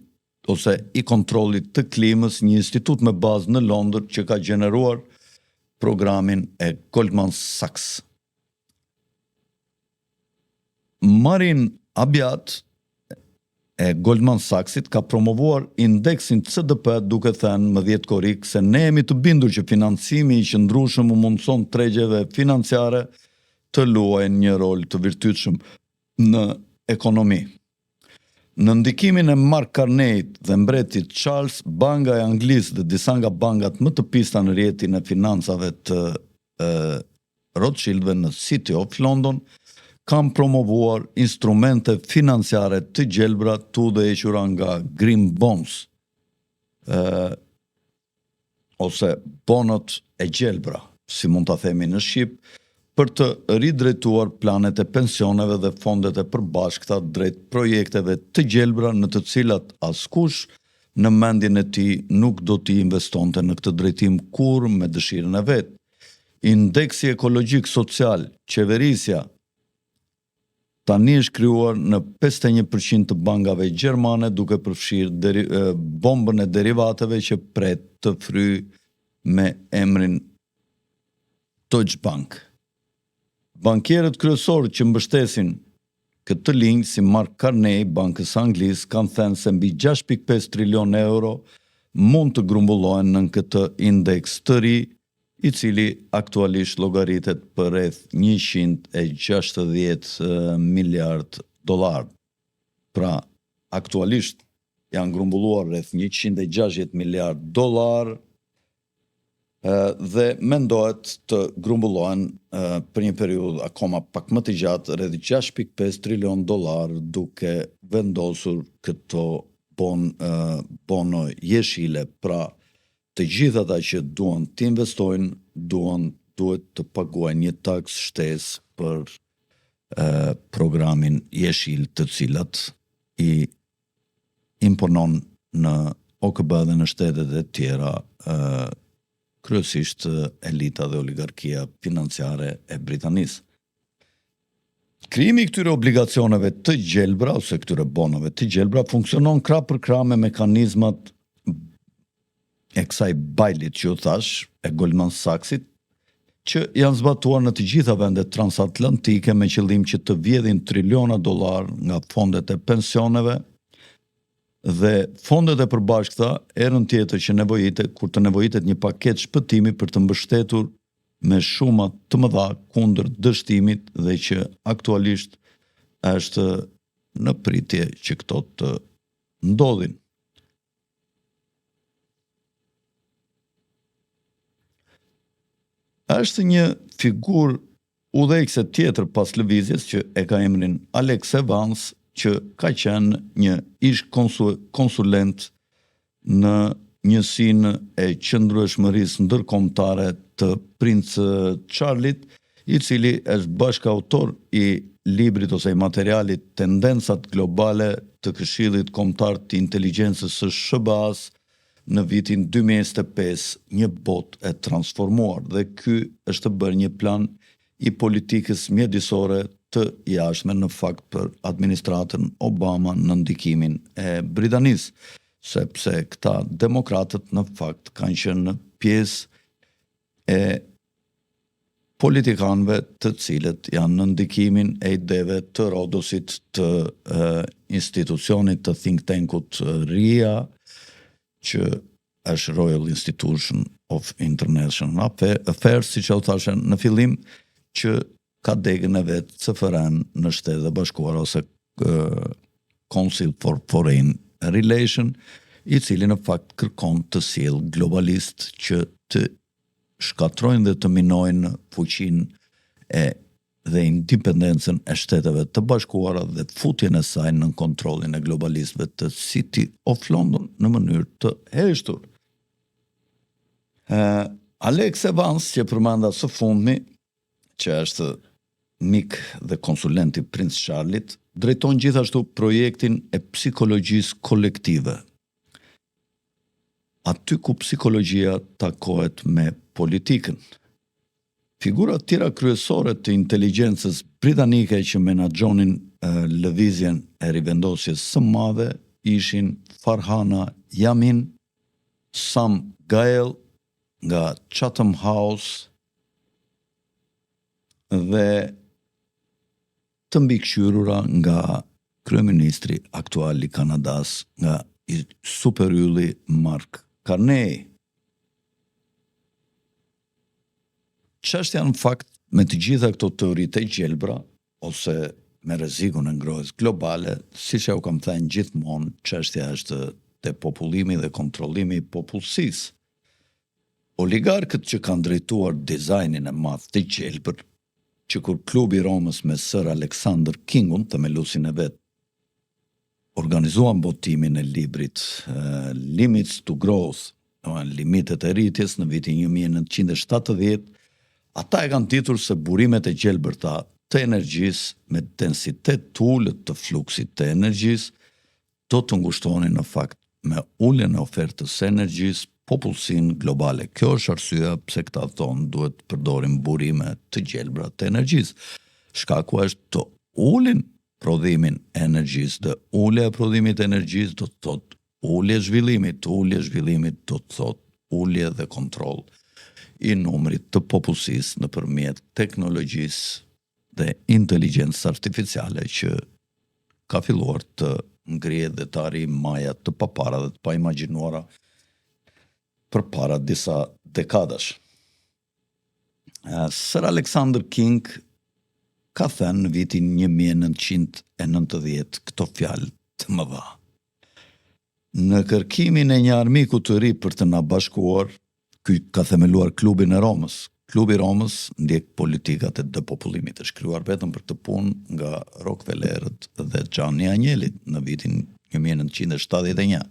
ose i kontrollit të klimës, një institut me bazë në Londër që ka gjeneruar programin e Goldman Sachs. Marin Abiat e Goldman Sachsit ka promovuar indeksin CDP duke thënë më 10 korik se ne jemi të bindur që financimi i qëndrueshëm u mundson tregjeve financiare të luajnë një rol të virtytshëm në ekonomi. Në ndikimin e Mark Carneyt dhe mbretit Charles, Banka e Anglisë dhe disa nga bankat më të pista në rrjetin e financave të Rothschildve në City of London kam promovuar instrumente financiare të gjelbra të udhëhequra nga Green Bonds, ose bonot e gjelbra, si mund ta themi në shqip, për të ridrejtuar planet e pensioneve dhe fondet e përbashkëta drejt projekteve të gjelbra në të cilat askush në mendjen e tij nuk do t'i investonte në këtë drejtim kurrë me dëshirën e vet. Indeksi ekologjik social, qeverisja, tani është krijuar në 51% të bankave gjermane duke përfshirë bombën e derivateve që pret të fryjë me emrin Deutsche Bank. Bankierët kryesorë që mbështesin këtë linjë si Mark Carney, Bankës Anglisë, kanë thënë se mbi 6.5 trilion euro mund të grumbullohen në këtë indeks të ri, i cili aktualisht llogaritet për rreth $160 miliard. Pra, aktualisht janë grumbulluar rreth $160 miliard dhe mendohet të grumbullohen për një periudhë akoma pak më të gjatë rreth $6.5 trilion duke vendosur këto bono jeshile. Pra, të gjithë ata që duan të investojnë, duhet të paguajnë një taks shtesë për programin jeshil të cilat i imponon në OKB dhe në shtetet e tjera kryesisht elita dhe oligarkia financiare e Britanisë. Krijimi i këtyre obligacioneve të gjelbra ose këtyre bonove të gjelbra funksionon krah për krah me mekanizmat e kësaj bajlit që u thash, e Goldman Sachsit, që janë zbatuar në të gjitha vendet transatlantike me qëllim që të vjedhin triliona dollar nga fondet e pensioneve dhe fondet e përbashkëta erën tjetër që kur të nevojitet një paketë shpëtimi për të mbështetur me shuma të mëdha kundër dështimit dhe që aktualisht është në pritje që këto të ndodhin. Është një figurë udhëheqëse tjetër pas lëvizjes që e ka emrin Alex Evans, që ka qenë një ish konsulent në njësinë e qëndrueshmërisë ndërkombëtare të Princ Charlie-t, i cili është bashkautor i librit ose i materialit Tendencat globale të Këshillit Kombëtar të Inteligjencës së SBA-s në vitin 2025, një botë e transformuar, dhe ky është bërë një plan i politikës mjedisore të jashtme në fakt për administratën Obama në ndikimin e Britanisë, sepse këta demokratët në fakt kanë qenë pjesë e politikanëve të cilët janë në ndikimin e ideve të Rodosit, të institucionit të think tankut RIA, që është Royal Institution of International Affairs, si që u thashe në fillim, që ka degën e vetë CFR-n në Shtetet e Bashkuara ose Council for Foreign Relation, i cili në fakt kërkon të sjellë globalist që të shkatrojnë dhe të minojnë fuqinë dhe independencën e Shteteve të Bashkuara dhe futjen e saj në kontrollin e globalistëve të City of London në mënyrë të heshtur. Alex Evans, që përmenda së fundmi, që është mik dhe konsulenti Prince Charlie-t, drejton gjithashtu projektin e psikologjisë kolektive. Aty ku psikologjia takohet me politikën. Figurat tjera kryesore të inteligjencës britanike që menaxhonin lëvizjen e rivendosjes së madhe ishin Farhana Yamin, Sam Gael nga Chatham House dhe të mbikëqyrura nga kryeministri aktual i Kanadas, nga i superylli Mark Carney. Çështja në fakt me të gjitha këto teoritë e gjelbra ose me rrezikun e ngrohjes globale, siç u kam thënë gjithmonë, çështja është depopullimi dhe kontrollimi i popullsisë. Oligarkët që kanë drejtuar dizajnin e madh të gjelbër, që kur klubi i Romës me Sir Alexander Kingun, themeluesin e vet, organizuan botimin e librit Limits to Growth, limitet e rritjes në vitin 1970, ata e kanë titur se burimet e gjelbërta të energjisë me densitet të ulët të fluksit të energjisë do të ngushtonin në fakt me uljen e ofertës së energjisë popullsinë globale. Kjo është arsyeja pse këta thonë duhet të përdorim burime të gjelbra të energjisë. Shkaku është të ulin prodhimin e energjisë, dhe ulja e prodhimit të energjisë do të thotë ulje zhvillimit do të thotë ulje dhe kontroll i numrit të popullsisë nëpërmjet teknologjisë dhe inteligjencës artificiale që ka filluar të ngrihet dhe të arrijë maja të papara dhe të paimagjinuara përpara disa dekadash. Sir Alexander King ka thënë në vitin 1990 këto fjalë të mëdha. Në kërkimin e një armiku të ri për të na bashkuar, ky ka themeluar klubin e Romës. Klubi i Romës ndjek politikat e depopullimit, është krijuar vetëm për të punë nga Rockefellerët dhe Gianni Agnellit në vitin 1971.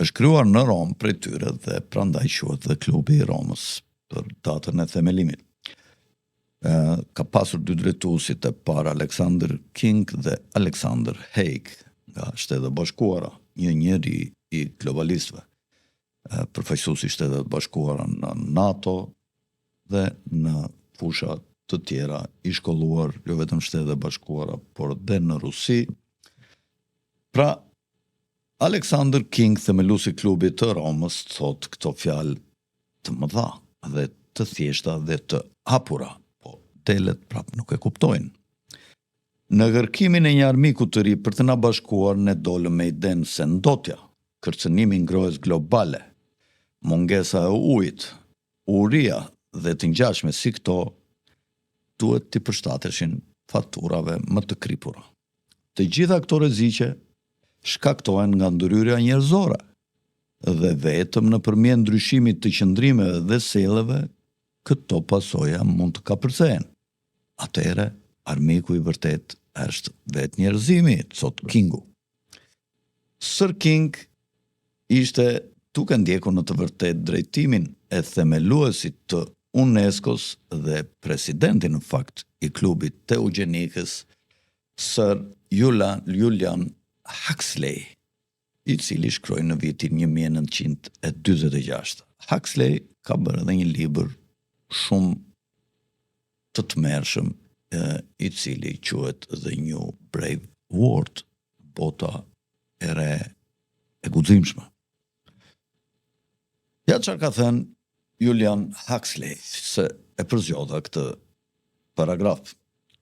Është krijuar në Romë prej tyre dhe prandaj quhet dhe klubi i Romës për datën e themelimit. Ka pasur dy drejtuesit e parë, Alexander King dhe Alexander Haig nga Shtetet e Bashkuara, një njeri i globalistëve, përfaqësuesi i Shtetet e Bashkuara në NATO dhe në fusha të tjera, i shkolluar jo vetëm Shtetet e Bashkuara, por dhe në Rusi. Pra, Alexander King, themeluesi i klubit të Romës, thot këto fjalë të mëdha dhe të thjeshta dhe të hapura, po telet prap nuk e kuptojnë. Në kërkimin e një armiku të ri për të na bashkuar, ne dolëm me idenë se ndotja, kërcënimi i ngrohjes globale, mungesa e ujit, uria dhe të ngjashme si këto duhet të përshtateshin faturave më të kripura. Të gjitha këto rreziqe shkaktohen nga ndërhyrja njerëzore dhe vetëm nëpërmjet ndryshimit të qëndrimeve dhe sjelljeve këto pasoja mund të kapërcehen. atëherë armiku i vërtet është vetë njerëzimi, thot Kingu. Sir King ishte duke ndjekur në të vërtet drejtimin e themeluesit të UNESCO-s dhe presidenti në fakt i klubit të eugenikës, Sir Julian Huxley, i cili shkroi në vitin 1946. Huxley ka bërë edhe një libër shumë të tmerrshëm, i cili quhet The New Brave World, bota e re e guximshme. Ja çfarë ka thënë Julian Huxley, se e përzgjodha këtë paragraf.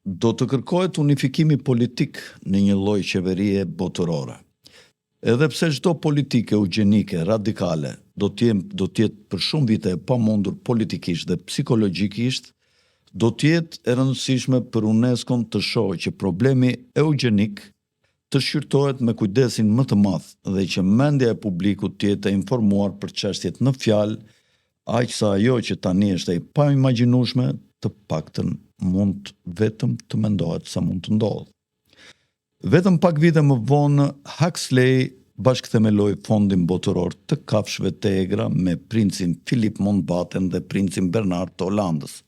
Do të kërkohet unifikimi politik në një lloj qeverie botërore. Edhe pse çdo politikë eugenike radikale do të jetë për shumë vite e pamundur politikisht dhe psikologjikisht, do të jetë e rëndësishme për UNESCO-n të shohë që problemi eugenik të shqyrtohet me kujdesin më të madh dhe që mendja e publikut të jetë e informuar për çështjet në fjalë, aq sa ajo që tani është e paimagjinueshme, të paktën mund vetëm të mendohet sa mund të ndodhë. Vetëm pak vite më vonë, Huxley bashkëthemeloi fondin botëror të kafshëve të egra me princin Philip Mountbatten dhe princin Bernard të Holandës.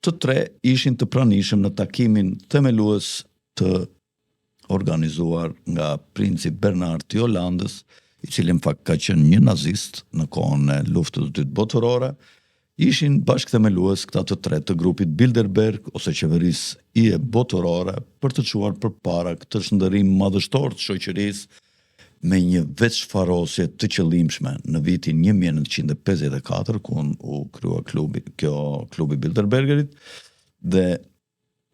Të tre ishin të pranishëm në takimin themelues të organizuar nga princi Bernard i Holandës, i cili në fakt ka qenë një nazist në kohën e luftës së dytë botërore. Ishin bashkëthemelues këta të tre të grupit Bilderberg ose qeverisë IE botërore për të çuar përpara këtë shndërrim madhështor të shoqërisë me një veçfarosje të qëllimshme në vitin 1954, ku u krua klubi Bilderbergerit, dhe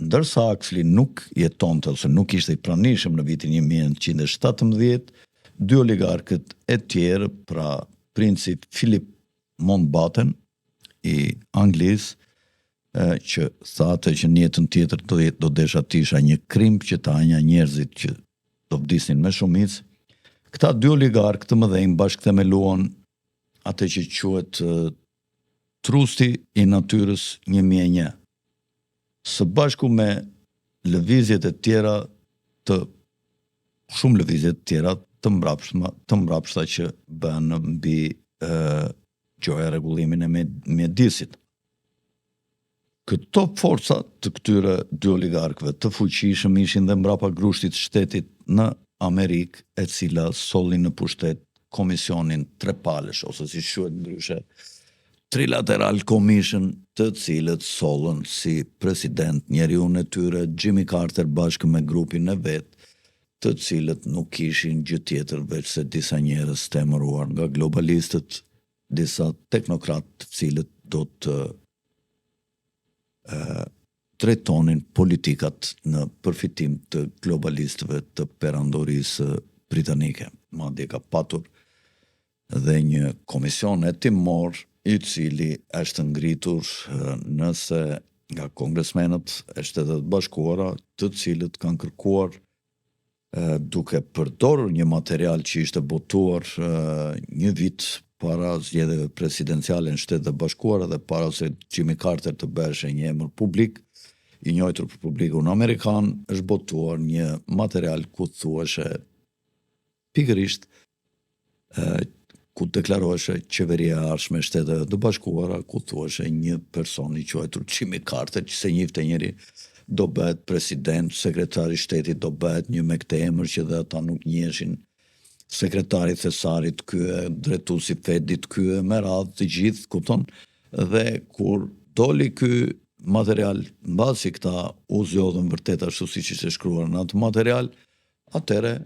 ndërsa Huxley nuk jetonte ose nuk ishte i pranishëm në vitin 1917, dy oligarkët e tjerë, pra princi Philip Mountbatten i Anglisë, që thate që në jetën tjetër do desha të isha një krim që ta anja njerëzit që do vdisnin me shumicë. Këta dy oligarkë të mëdhenj bashkëthemeluan atë që quhet Trusti i Natyrës 1001, së bashku me lëvizjet e tjera shumë lëvizje të tjera të mbrapshta që bën mbi gjoja rregullimin e mjedisit. Këto forca të këtyre dy oligarkëve të fuqishëm ishin dhe mbrapa grushtit shtetit në Amerikë, e cila solli në pushtet komisionin trepalësh, ose si quhet ndryshe Trilateral Commission, të cilët sollën si president njeriu e tyre Jimmy Carter bashkë me grupin e vet, të cilët nuk kishin gjë tjetër veç se disa njerëz të emëruar nga globalistët, disa teknokratë të cilët do të drejtonin politikat në përfitim të globalistëve të perandorisë britanike. Madje ka patur dhe një komision hetimor i cili është ngritur nëse nga kongresmenët e Shtetet Bashkuara, të cilët kanë kërkuar duke përdorur një material që ishte botuar një vit para zgjedhjeve presidenciale në Shtetet Bashkuara dhe para se Jimmy Carter të bëhej një emër publik, i njohur për publikun amerikan, është botuar një material ku thuheshe pikërisht ku deklaroheshe qeveria e ardhshme e Shteteve të Bashkuara, ku thuheshe një person i quajtur Jimmy Carter, që se njifte njëri do bëhet president, sekretari i shtetit do bëhet një me këtë emër që dhe ata nuk njihen, sekretari thesarit ky, drejtuesi Fedit ky, me radhë të gjithë, kupton? Dhe kur doli ky material, mbasi këta u zgjodhën vërtet ashtu siç ishte shkruar në atë material, atëre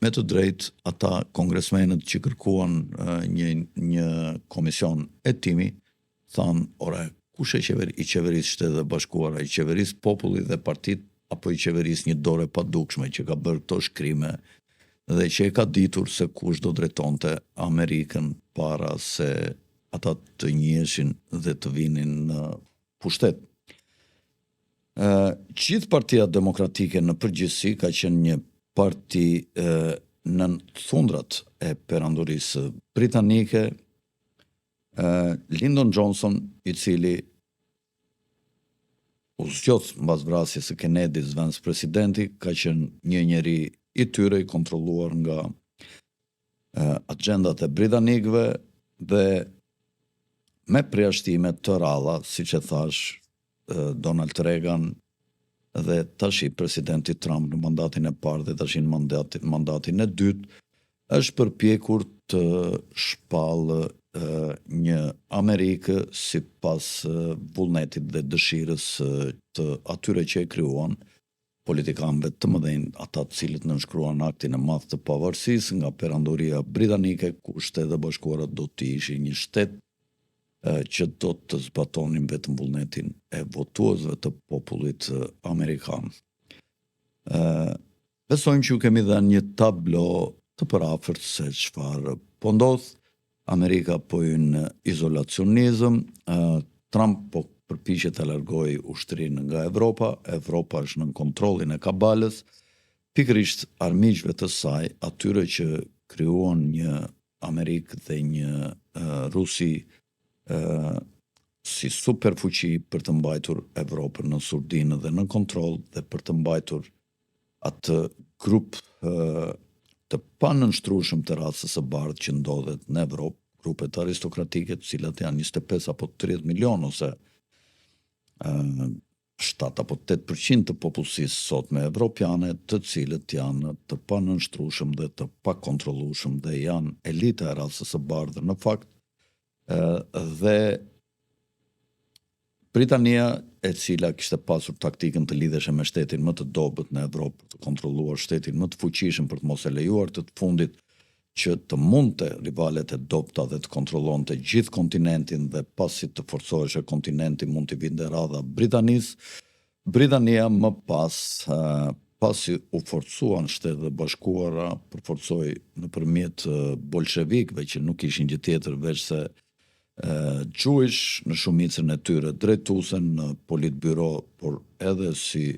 me të drejtë ata kongresmenët që kërkuan një komision hetimi thanë, ore, kush e i qeverisë Shtetet e Bashkuara, i qeverisë populli dhe partit, apo i qeverisë një dore padukshme që ka bërë këto shkrime dhe që e ka ditur se kush do drejtonte Amerikën para se ata të njiheshin dhe të vinin në pushtet. Gjithë Partia Demokratike në përgjithësi ka qenë një parti në thundrat e perandorisë britanike. Lyndon Johnson, i cili u zgjodh mbas vrasjes së Kennedys vends presidenti, ka qenë një njeri i tyre i kontrolluar nga agjendat e britanikëve dhe me përjashtime të ralla, siç e thash, Donald Reagan dhe tash i presidenti Trump në mandatin e parë dhe tash në mandatin e dytë, është përpjekur të shpallë një Amerikë sipas vullnetit dhe dëshirës të atyre që e krijuan, politikanëve të mëdhenj, ata të cilët nënshkruan aktin e madh të pavarësisë nga perandoria britanike, ku Shtetet e Bashkuara do të ishin një shtet që do të zbatonin vetëm vullnetin e votuesve të popullit amerikan. Besojmë që ju kemi dhënë një tablo të përafërt se çfarë po ndodh. Amerika po hyn në izolacionizëm, Trump po përpiqet të largojë ushtrinë nga Evropa, Evropa është në kontrollin e kabalës, pikërisht armiqve të saj, atyre që krijuan një Amerikë dhe një Rusi si superfuqi për të mbajtur Evropën në surdinë dhe në kontroll dhe për të mbajtur atë grup të panënshtrueshëm të rasës së bardhë që ndodhet në Evropë, grupet aristokratike, të cilat janë 25 apo 30 milion ose 7 apo 8% të popullsisë sotme evropiane, të cilët janë të panënshtrueshëm dhe të pakontrollueshëm dhe janë elita e rasës së bardhë në fakt. Dhe Britania, e cila kishte pasur taktikën të lidheshe me shtetin më të dobët në Evropë, të kontrolluar shtetin më të fuqishëm për të mos e lejuar të fundit që të mundte rivalet e dobta dhe të kontrollonte gjithë kontinentin dhe pasi të forcoheshe kontinenti mund të vinte radha Britanisë. Britania më pas, pasi u forcuan Shtetet e Bashkuara, përforcoi nëpërmjet bolshevikëve që nuk ishin gjë tjetër veç se Jewish në shumicën e tyre drejtuesen në politbyro, por edhe si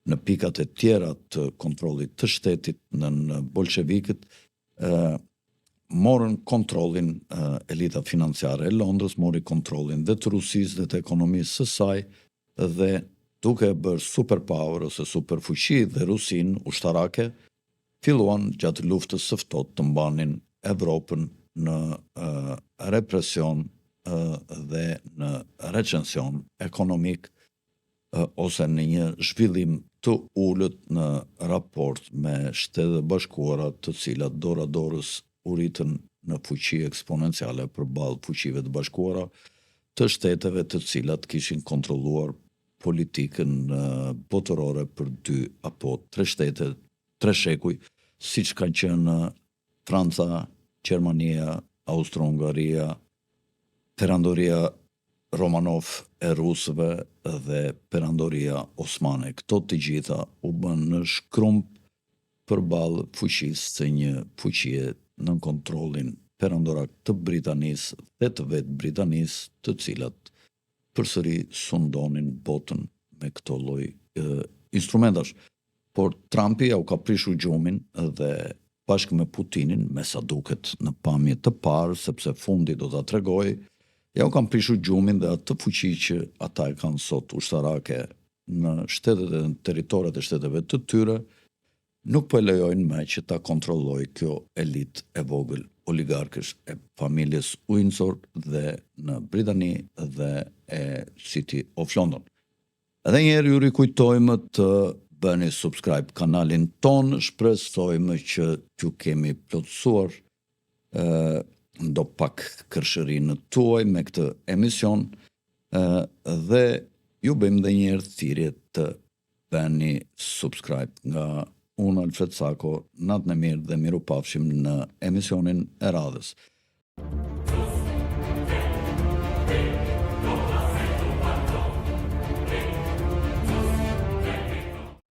në pikat e tjera të kontrollit të shtetit në bolshevikët, morën kontrollin elita financiare e Londrës, mori kontrollin dhe të Rusisë dhe të ekonomisë së saj dhe duke bërë superpower ose superfuqi dhe Rusinë ushtarake, filluan gjatë luftës së ftohtë të mbanin Evropën në represion dhe në recension ekonomik ose në një zhvillim të ulët në raport me Shtetet e Bashkuara, të cilat dora dorës u ritën në fuqi eksponenciale përballë fuqive të bashkuara të shteteve të cilat kishin kontrolluar politikën botërore për 2 apo 3 shtete, 3 shekuj, siç kanë qenë Franca, Gjermania, Austro-Hungaria, perandoria Romanov e rusëve dhe perandoria osmane. Këto të gjitha u bën në shkrump përballë fuqisë së një fuqie në kontrollin perandorak të Britanisë dhe të vetë Britanisë, të cilat përsëri sundonin botën me këto lloj instrumentash. Por Trumpi ja u ka prishur gjumin dhe bashkë me Putinin, me sa duket në pamje të parë, sepse fundi do ta tregojë, ja u kanë prishur gjumin dhe atë fuqi që ata e kanë sot ushtarake në shtetet e territoret e shteteve të tyre, nuk po e lejojnë më që ta kontrollojë kjo elitë e vogël oligarkësh e familjes Windsor dhe në Britani dhe e City of London. Edhe njerë ju rikujtojmë të bëni subscribe kanalin ton, shpresojmë që t'ju kemi plotësuar ndo pak kërshërinë tuaj me këtë emision dhe ju bëjmë dhe njerë thirrje të bëni subscribe nga unë Alfred Sako, natën e mirë dhe miru pafshim në emisionin e radhës.